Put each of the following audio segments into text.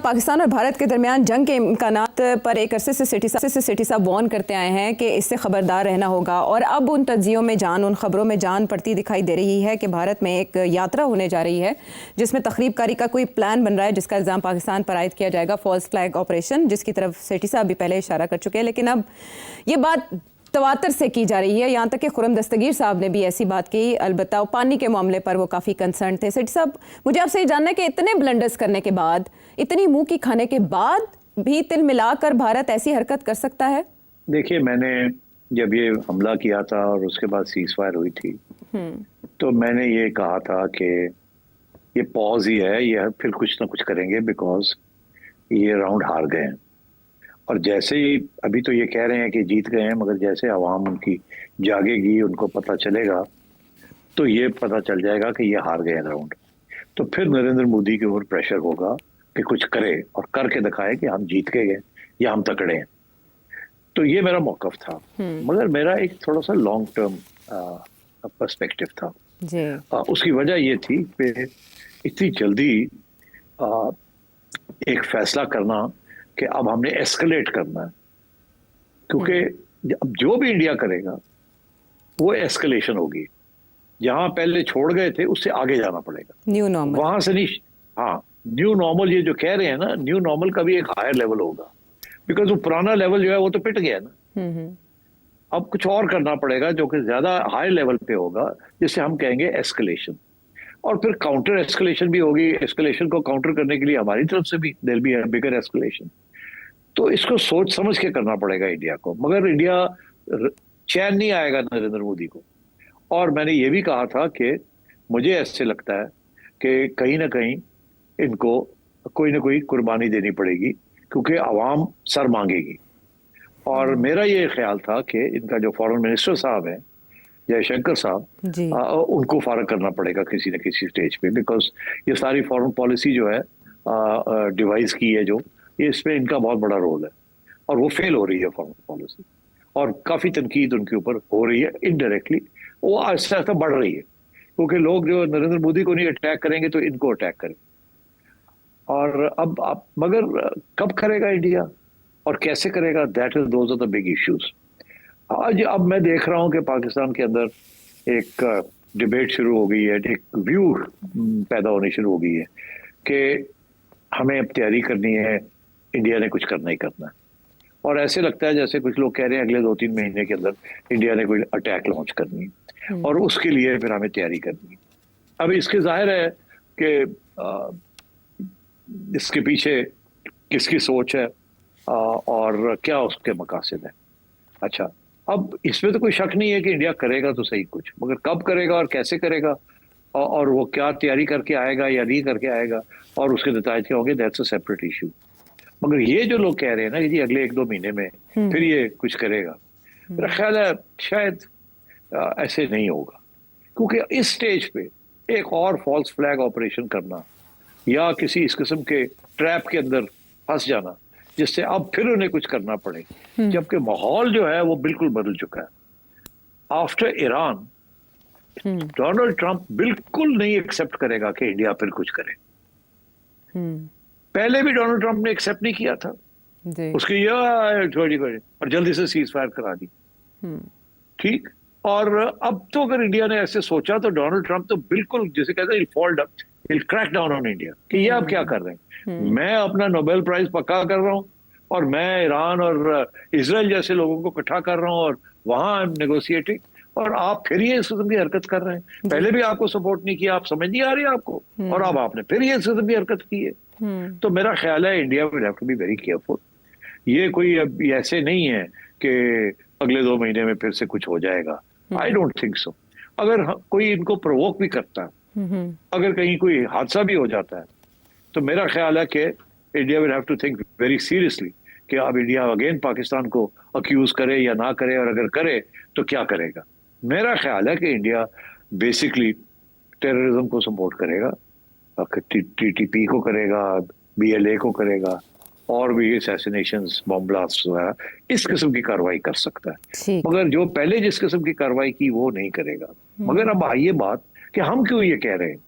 पाकिस्तान और भारत के दरमियान जंग के इम्कानात पर एक अरसे से सिटी साहब वार्न करते आए हैं कि इससे खबरदार रहना होगा, और अब उन तज्जियों में जान, उन खबरों में जान पड़ती दिखाई दे रही है कि भारत में एक यात्रा होने जा रही है जिसमें तखरीबकारी का कोई प्लान बन रहा है जिसका इल्ज़ाम पाकिस्तान पर आयद किया जाएगा, फॉल्स फ्लैग ऑपरेशन, जिसकी तरफ सिटी साहब भी पहले इशारा कर चुके हैं। लेकिन अब ये बात तवातर से की जा रही है, यहाँ तक कि खुर्रम दस्तगीर साहब ने भी ऐसी बात की। अलबत्ता पानी के मामले पर वो काफ़ी कंसर्न थे। सेठ साहब, मुझे आपसे ये जानना है कि इतने ब्लंडर्स करने के बाद, इतनी मुंह की खाने के बाद भी तिल मिलाकर भारत ऐसी हरकत कर सकता है? देखिए, मैंने जब ये हमला किया था और उसके बाद सीज फायर हुई थी, तो मैंने ये कहा था कि ये पॉज ही है, ये फिर कुछ ना कुछ करेंगे, बिकॉज ये राउंड हार गए हैं। और जैसे ही अभी तो ये कह रहे हैं कि जीत गए हैं, मगर जैसे आवाम उनकी जागेगी, उनको पता चलेगा, तो ये पता चल जाएगा कि ये हार गए हैं राउंड। तो फिर नरेंद्र मोदी के ऊपर प्रेशर होगा कि कुछ करे और करके दिखाए कि हम जीत के गए या हम तकड़े हैं। तो ये मेरा मौकफ था, मगर मेरा एक थोड़ा सा लॉन्ग टर्म पर्सपेक्टिव था जी। उसकी वजह ये थी कि इतनी जल्दी एक फैसला करना कि अब हमने एस्केलेट करना है, क्योंकि अब जो भी इंडिया करेगा वो एस्केलेशन होगी। जहां पहले छोड़ गए थे उससे आगे जाना पड़ेगा, न्यू नॉर्मल, वहां से नहीं। हाँ, न्यू नॉर्मल ये जो कह रहे हैं ना, न्यू नॉर्मल का भी एक हायर लेवल होगा, बिकॉज वो पुराना लेवल जो है वो तो पिट गया ना। अब कुछ और करना पड़ेगा जो कि ज्यादा हाई लेवल पे होगा, जिसे हम कहेंगे एस्केलेशन। और फिर काउंटर एस्केलेशन भी होगी। एस्केलेशन को काउंटर करने के लिए हमारी तरफ से भी there be a bigger escalation. तो इसको सोच समझ के करना पड़ेगा इंडिया को, मगर इंडिया चैन नहीं आएगा नरेंद्र मोदी को। और मैंने ये भी कहा था कि मुझे ऐसे लगता है कि कहीं ना कहीं इनको कोई ना कोई कुर्बानी देनी पड़ेगी, क्योंकि आवाम सर मांगेगी। और मेरा ये ख्याल था कि इनका जो फॉरेन मिनिस्टर साहब हैं, जयशंकर साहब, उनको फारग करना पड़ेगा किसी न किसी स्टेज पे, बिकॉज ये सारी फॉरेन पॉलिसी जो है डिवाइस की है, जो ये इसमें इनका बहुत बड़ा रोल है, और वो फेल हो रही है फॉरेन पॉलिसी, और काफी तनकीद उनके ऊपर हो रही है इनडायरेक्टली। वो आहिस्ता आहिस्ता बढ़ रही है, क्योंकि लोग जो नरेंद्र मोदी को नहीं अटैक करेंगे तो इनको अटैक करेंगे। और अब मगर कब करेगा इंडिया और कैसे करेगा, that is those are the big issues. आज अब मैं देख रहा हूं कि पाकिस्तान के अंदर एक डिबेट शुरू हो गई है, एक व्यू पैदा होनी शुरू हो गई है कि हमें अब तैयारी करनी है, इंडिया ने कुछ करना ही करना है। और ऐसे लगता है जैसे कुछ लोग कह रहे हैं अगले 2-3 महीने के अंदर इंडिया ने कोई अटैक लॉन्च करनी है, और उसके लिए फिर हमें तैयारी करनी है। अब इसके जाहिर है कि इसके पीछे किसकी सोच है और क्या उसके मकासद है। अच्छा, अब इसमें तो कोई शक नहीं है कि इंडिया करेगा तो सही कुछ, मगर कब करेगा और कैसे करेगा, और वो क्या तैयारी करके आएगा या नहीं करके आएगा, और उसके नतीजे क्या होंगे, दैट्स अ सेपरेट इशू। मगर ये जो लोग कह रहे हैं ना कि जी अगले 1-2 महीने में फिर ये कुछ करेगा, मेरा ख्याल है शायद ऐसे नहीं होगा, क्योंकि इस स्टेज पे एक और फॉल्स फ्लैग ऑपरेशन करना या किसी इस किस्म के ट्रैप के अंदर फंस जाना जिससे अब फिर उन्हें कुछ करना पड़े, जबकि माहौल जो है वो बिल्कुल बदल चुका है। आफ्टर ईरान, डोनाल्ड ट्रंप बिल्कुल नहीं एक्सेप्ट करेगा कि इंडिया फिर कुछ करे। पहले भी डोनाल्ड ट्रंप ने एक्सेप्ट नहीं किया था, उसकी छोड़ी और जल्दी से सीज फायर करा दी, ठीक। और अब तो अगर इंडिया ने ऐसे सोचा तो डोनाल्ड ट्रंप तो बिल्कुल, जैसे कहते हैं, he'll crack down on India कि ये आप क्या कर रहे हैं। मैं अपना नोबेल प्राइज पक्का कर रहा हूं, और मैं ईरान और इजराइल जैसे लोगों को इकट्ठा कर रहा हूं, और वहां नेगोशिएटिंग, और आप फिर ये इस किस्म की हरकत कर रहे हैं। पहले भी आपको सपोर्ट नहीं किया, आप समझ नहीं आ रही आपको, और अब आपने फिर ये इस किस्म की हरकत की है। तो मेरा ख्याल है India will have to be very careful. ये कोई अब ऐसे नहीं है कि अगले 2 महीने में फिर से कुछ हो जाएगा, आई डोंट थिंक सो। अगर कोई इनको प्रोवोक भी करता है, अगर कहीं कोई हादसा भी हो जाता है, तो मेरा ख्याल है कि India will have to think very seriously कि अब इंडिया अगेन पाकिस्तान को अक्यूज करे या ना करे, और अगर करे तो क्या करेगा। मेरा ख्याल है कि इंडिया बेसिकली टेररिज्म को सपोर्ट करेगा, टीटीपी को करेगा, बीएलए को करेगा, और भी असैसिनेशंस, बॉम्ब ब्लास्ट वगैरह, इस किस्म की कार्रवाई कर सकता है। मगर जो पहले जिस किस्म की कार्रवाई की वो नहीं करेगा। मगर अब आइए बात कि हम क्यों ये कह रहे हैं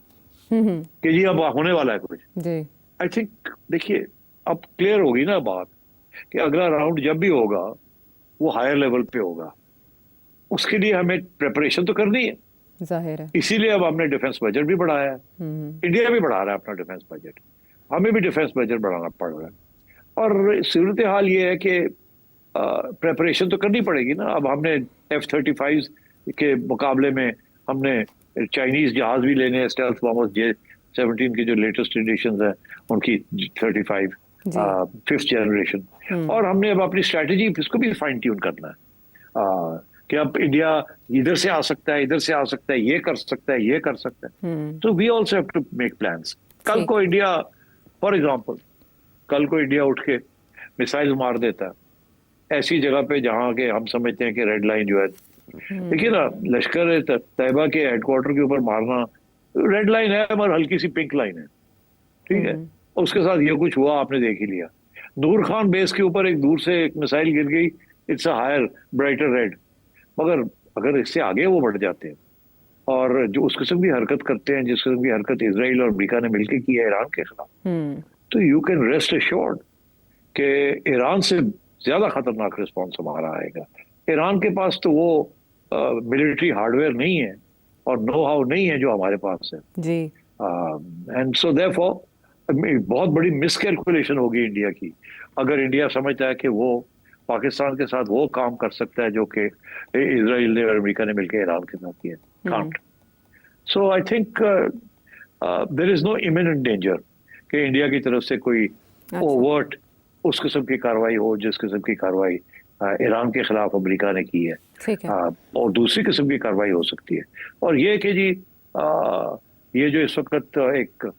कि जी अब होने वाला है कुछ। आई थिंक देखिए, अब क्लियर होगी ना बात कि अगला राउंड जब भी होगा वो हायर लेवल पे होगा, उसके लिए हमें प्रिपरेशन तो करनी है, जाहिर है। इसीलिए अब हमने डिफेंस बजट भी बढ़ाया है। इंडिया भी बढ़ा रहा है अपना डिफेंस बजट, हमें भी डिफेंस बजट बढ़ाना पड़ रहा है। और सूरत हाल ये है कि प्रिपरेशन तो करनी पड़ेगी ना। अब हमने F-35 के मुकाबले में हमने चाइनीज जहाज भी लेने हैं, स्टेल्थ बॉम्बर्स J-17 की जो लेटेस्ट एडिशन है उनकी 35 5th जनरेशन, और हमने अब अपनी स्ट्रैटेजी इसको भी फाइन ट्यून करना है कि अब इंडिया इधर से आ सकता है, इधर से आ सकता है, ये कर सकता है, ये कर सकता है। तो we also have to make plans. कल को इंडिया, फॉर एग्जांपल, कल को इंडिया उठ के मिसाइल मार देता है ऐसी जगह पे जहां के हम समझते हैं कि रेड लाइन जो है, देखिए ना, लश्कर तैयबा के हेडक्वार्टर के ऊपर मारना रेड लाइन है मगर हल्की सी पिंक लाइन है, ठीक है। उसके साथ ये कुछ हुआ आपने देख ही लिया। नूर खान बेस के ऊपर एक दूर से एक मिसाइल गिर गई, it's a higher brighter red, मगर अगर इससे आगे वो बढ़ जाते हैं और जो उस किस्म की हरकत करते हैं जिस किस्म की हरकत इसराइल और अमेरिका ने मिलकर की है ईरान के खिलाफ, तो यू कैन रेस्ट एश्योर्ड कि ईरान से ज्यादा खतरनाक रिस्पॉन्स हमारा आएगा। ईरान के पास तो वो मिलिट्री हार्डवेयर नहीं है और नो हाउ नहीं है जो हमारे पास है जी। एंड सो देयरफॉर बहुत बड़ी मिसकैलकुलेशन होगी इंडिया की अगर इंडिया समझता है कि वो पाकिस्तान के साथ वो काम कर सकता है जो कि इजराइल ने और अमेरिका ने मिलकर ईरान के साथ किया। Can't. So I think there is no imminent danger कि इंडिया की तरफ से कोई ओवर्ट उस किस्म की कार्रवाई हो जिस किस्म की कार्रवाई ईरान के खिलाफ अमेरिका ने की है, और दूसरी किस्म की कार्रवाई हो सकती है। और ये कि जी ये जो इस वक्त एक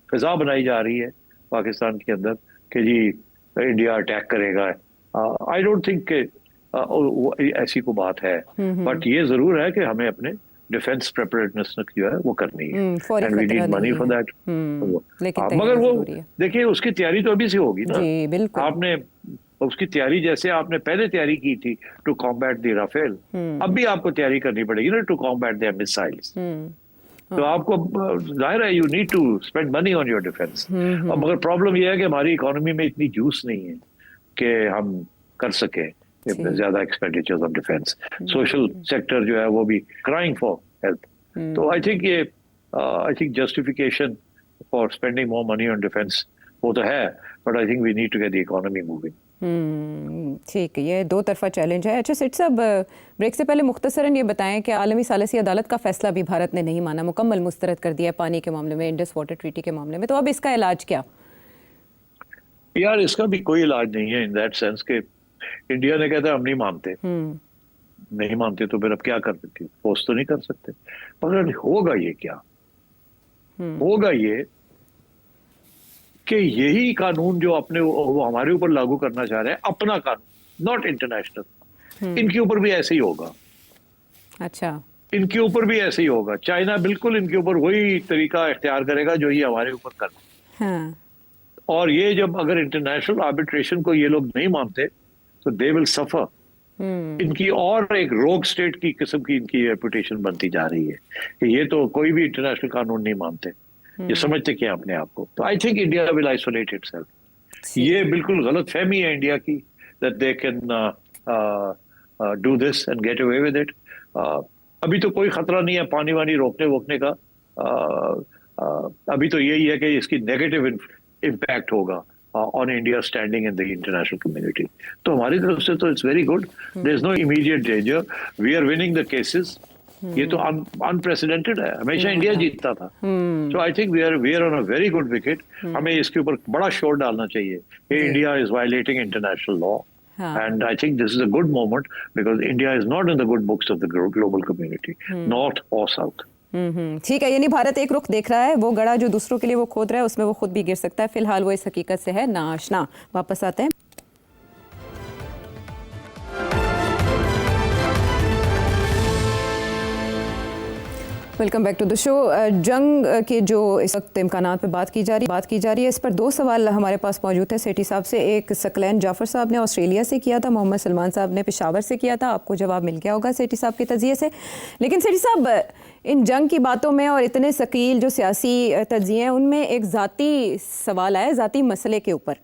फिजा बनाई जा रही है पाकिस्तान के अंदर कि जी इंडिया अटैक करेगा, आई डोंट थिंक ऐसी कोई बात है, बट ये जरूर है कि हमें अपने डिफेंस प्रिपरेडनेस जो है वो करनी है and we need money for that. मगर वो देखिए उसकी तैयारी तो अभी से होगी ना जी, बिल्कुल। आपने उसकी तैयारी जैसे आपने पहले तैयारी की थी टू कॉम्बैट द राफेल, अब भी आपको तैयारी करनी पड़ेगी ना टू कॉम्बैट द मिसाइल्स। तो आपको जाहिर है you need to spend money on your defence. और मगर प्रॉब्लम यह है कि हमारी इकोनॉमी में इतनी जूस नहीं है कि हम कर सके ज्यादा expenditures on defence. Social sector जो है वो भी क्राइंग फॉर हेल्प। तो I think justification for spending more money on defence वो तो है, but I think we need to get the economy moving. ठीक है, ये दो तरफा चैलेंज है। अच्छा सेठ साहब, ब्रेक से पहले मुख्तसरन ये बताएं कि आलमी सालिसी अदालत का फैसला भी भारत ने नहीं माना, मुकम्मल मुस्तरद कर दिया पानी के मामले में, इंडस वाटर ट्रीटी के मामले में, तो अब इसका इलाज क्या? यार इसका भी कोई इलाज नहीं है इन दैट सेंस के इंडिया ने कहता है हम नहीं मानते, नहीं मानते तो फिर अब क्या कर सकते, फोर्स तो नहीं कर सकते। मगर होगा ये क्या, होगा ये कि यही कानून जो अपने वो हमारे ऊपर लागू करना चाह रहे हैं, अपना कानून नॉट इंटरनेशनल, इनके ऊपर भी ऐसे ही होगा। अच्छा, इनके ऊपर भी ऐसे ही होगा। चाइना बिल्कुल इनके ऊपर वही तरीका इख्तियार करेगा जो ये हमारे ऊपर करना। हाँ। और ये जब अगर इंटरनेशनल आर्बिट्रेशन को ये लोग नहीं मानते तो दे विल सफर। इनकी और एक रोग स्टेट की किस्म की इनकी रेपुटेशन बनती जा रही है कि ये तो कोई भी इंटरनेशनल कानून नहीं मानते, ये समझते क्या अपने आप को। तो I think India will isolate itself. ये बिल्कुल गलत फहमी है इंडिया की that they can do this and get away with it. अभी तो कोई खतरा नहीं है पानी वानी रोकने वोकने का। अभी तो यही है कि इसकी नेगेटिव इम्पैक्ट होगा on India standing in the international community. तो हमारी तरफ से तो it's very good, there is no immediate danger, we are winning the cases. ये तो अनप्रेसिडेंटेड है, हमेशा इंडिया जीतता था। So I think we are on a very good wicket. हमें इसके ऊपर बड़ा शोर डालना चाहिए कि India is violating international law, and I think this is a good moment because India is not in the good books of the global community, north or south. ठीक है, यानी भारत एक रुख देख रहा है, वो गड़ा जो दूसरों के लिए वो खोद रहा है उसमें वो खुद भी गिर सकता है। फिलहाल वो इस हकीकत से है नाआशना। वापस आते हैं। Welcome back to the show. जंग के जो इस वक्त इम्कानात पे बात की जा रही है, इस पर दो सवाल हमारे पास मौजूद है सेठी साहब से। एक सकलैन जाफर साहब ने ऑस्ट्रेलिया से किया था, मोहम्मद सलमान साहब ने पेशावर से किया था। आपको जवाब मिल गया होगा सेठी साहब के तजिए से। लेकिन सेठी साहब, इन जंग की बातों में और इतने सकील जो सियासी तजिए हैं उनमें एक ज़ाती सवाल आया, ज़ाती मसले के ऊपर।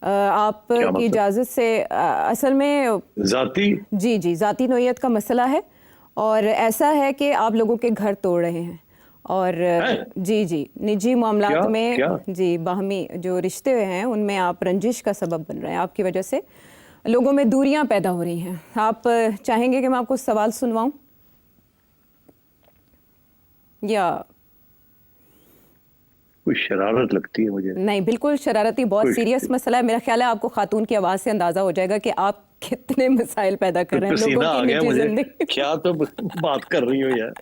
आपकी इजाज़त से असल में जाती जी ज़ाती नोयत का मसला है और ऐसा है कि आप लोगों के घर तोड़ रहे हैं और जी निजी मामलात में क्या? जी बाहमी जो रिश्ते हैं उनमें आप रंजिश का सबब बन रहे हैं। आपकी वजह से लोगों में दूरियां पैदा हो रही हैं। आप चाहेंगे कि मैं आपको सवाल सुनवाऊं या कुछ शरारत लगती है मुझे। नहीं? बिल्कुल शरारती, बहुत सीरियस मसला है। मेरा ख्याल है आपको खातून की आवाज़ से अंदाज़ा हो जाएगा कि आप कितने मसाइल पैदा कर रहे हैं लोगों की निजी जिंदगी। क्या तो बात कर रही हो यार,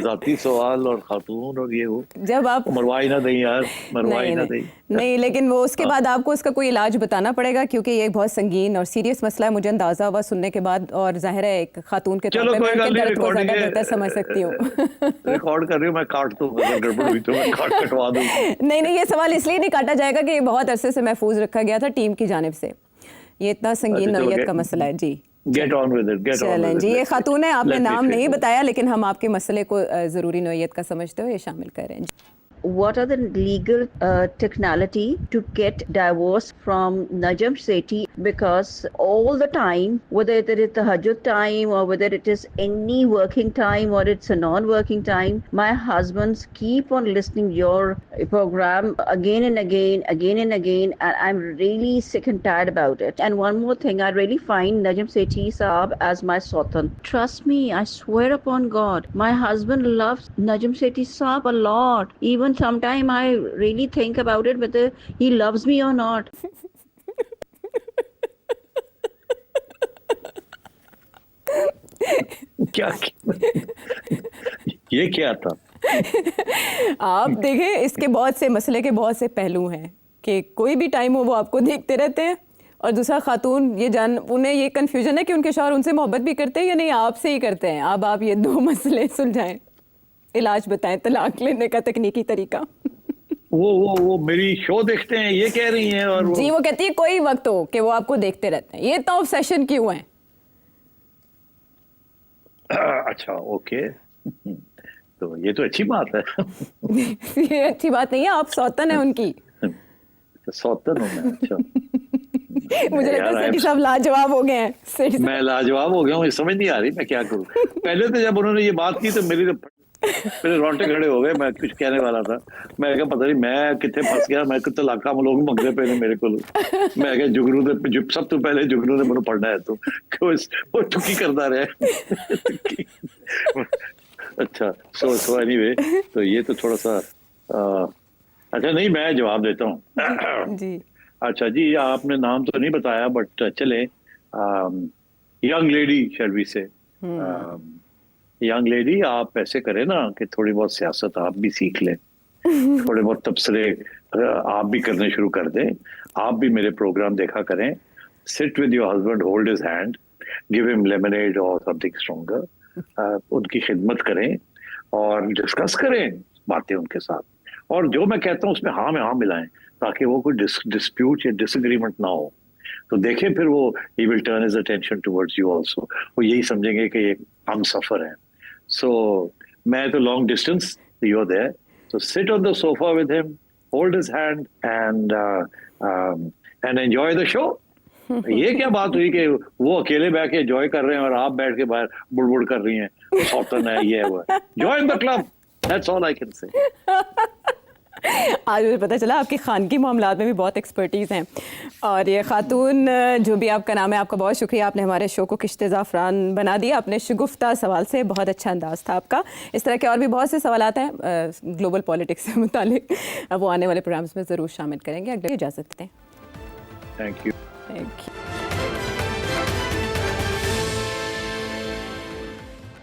जाती सवाल और खातून और ये वो, जब आप मरवाई ना दें यार, मरवाई ना दें। नहीं, लेकिन वो उसके बाद आपको इसका कोई इलाज बताना पड़ेगा क्योंकि ये बहुत संगीन और सीरियस मसला है, मुझे अंदाजा हुआ सुनने के बाद। और जाहिर है एक खातून के तौर पे मैं उनके दर्द को ज़्यादा बेहतर समझ सकती हूँ। रिकॉर्ड कर रही हूँ मैं, काट दूँ अगर गड़बड़ हुई तो मैं कटवा दूँ। नहीं, ये सवाल इसलिए नहीं काटा जाएगा कि ये बहुत अरसे से महफूज रखा गया था टीम की जानिब से। ये इतना संगीन नौयत का मसला है जी। Get on with it, get on चलें जी, ये खातून है, आपने नाम नहीं बताया। बताया, लेकिन हम आपके मसले को ज़रूरी नौयत का समझते हो ये शामिल करें। What are the legal technicality to get divorce from Najam Sethi? Because all the time, whether it is tahajjud time or whether it is any working time or it's a non-working time, my husbands keep on listening your program again and again, and I'm really sick and tired about it. And one more thing, I really find Najam Sethi Saab as my sultan. Trust me, I swear upon God, my husband loves Najam Sethi Saab a lot. Even sometime I really think about it whether he loves me or not. क्या ये क्या था? आप देखें, इसके बहुत से मसले के बहुत से पहलू हैं कि कोई भी टाइम हो वो आपको देखते रहते हैं और दूसरा खातून उन्हें ये कन्फ्यूजन है कि उनके शौहर उनसे मोहब्बत भी करते हैं या नहीं आपसे ही करते हैं। अब आप ये दो मसले सुलझाएं, इलाज बताएं तलाक लेने का तकनीकी तरीका। वो मेरी शो देखते हैं ये कह रही हैं और जी वो कहती है कोई वक्त हो कि वो आपको देखते रहते हैं, ये तो ऑब्सेशन क्यों है? अच्छा ओके, तो ये तो अच्छी बात है। ये अच्छी बात नहीं है, आप सौतन है उनकी। सौतन हूँ मैं? अच्छा। मुझे लगता है सेठी साहब लाजवाब हो गए हैं। मैं लाजवाब हो गया हूँ, समझ नहीं आ रही मैं क्या करूँ। पहले तो जब उन्होंने ये बात की तो मेरे रोंगटे खड़े हो गए। मैं कुछ कहने वाला था, मैं क्या पता नहीं मैं कितने फंस गया, मैं कितने लाखा लोग मंगते पे मेरे को। मैं क्या जुगनू ने सब तो पहले जुगनू ने मैंने पढ़ना है तो वो टुकी करता रहे। अच्छा सो एनीवे, तो ये तो थोड़ा सा अच्छा नहीं, मैं जवाब देता हूँ जी। अच्छा जी, आपने नाम तो नहीं बताया बट चले, यंग लेडी शैल वी से, यंग लेडी आप ऐसे करें ना कि थोड़ी बहुत सियासत आप भी सीख लें, थोड़े बहुत तबसरे आप भी करने शुरू कर दें। आप भी मेरे प्रोग्राम देखा करें, sit with your husband, hold his hand, give him lemonade और समथिंग स्ट्रॉन्गर, उनकी खिदमत करें और डिस्कस करें बातें उनके साथ, और जो मैं कहता हूँ उसमें हाँ में हाँ मिलाएं ताकि वो कोई डिस्प्यूट या डिसएग्रीमेंट ना हो। तो देखें फिर वो he will turn his attention towards you also, वो यही समझेंगे कि ये हम सफर हैं। So, मैं तो long distance, you're there. So sit on the sofa with him, hold his hand, and enjoy the show. ये क्या बात हुई कि वो अकेले बैठ के एंजॉय कर रहे हैं और आप बैठ के बाहर बुड़बुड़ कर रही हैं, सौतन है ये है वो। Join the club. That's all I can say. आज मुझे पता चला आपकी खानगी मामलात में भी बहुत एक्सपर्टीज़ हैं। और ये खातून जो भी आपका नाम है, आपका बहुत शुक्रिया, आपने हमारे शो को किश्ते ज़ाफ़रान बना दिया अपने शगुफ्ता सवाल से। बहुत अच्छा अंदाज़ था आपका। इस तरह के और भी बहुत से सवालात हैं ग्लोबल पॉलिटिक्स से मुतालिक, वो आने वाले प्रोग्राम्स में ज़रूर शामिल करेंगे। अगले इजाज़त दें। Thank you. Thank you.